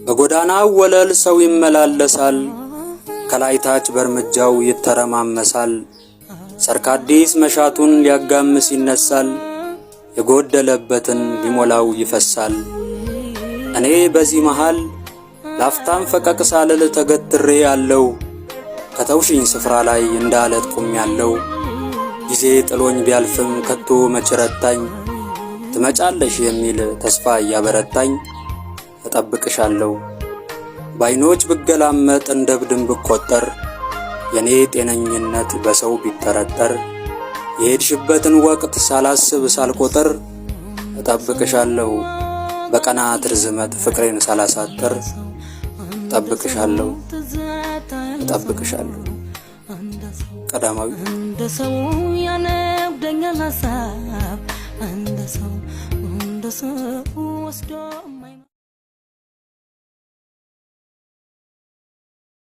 በጎዳናው ወለል ሰው ይመላለሳል ከላይ ታች በርምጃው ይተረማመሳል ሰርካዲስ መሻቱን ሊያጋምስ ይነሳል የጎደለበትን ሊሞላው ይፈሳል እኔ በዚህ መሃል ላፍታም ፈቀቅ ሳልል ተገትሬ ያለው ከተውሽኝ ስፍራ ላይ እንዳለት ቁም ያለው ጊዜ ጥሎኝ ቢያልፍም ከቶ መችረታኝ ትመጫለሽ የሚል ተስፋ ያበረታኝ እጠብቅሻለሁ ባይኖች ብገላመጥ እንደብድም ብቆጠር የኔ ጤነኝነት በሰው ቢጠረጠር የሄድሽበትን ወቅት ሳላስብ ሳልቆጥር እጠብቅሻለሁ በቀናት ርዝመት ፍቅሬን ሳላሳጥር እጠብቅሻለሁ ቀዳማዊ እንደሰው ያነግደኛል ሐሳብ እንደሰው ወስዶ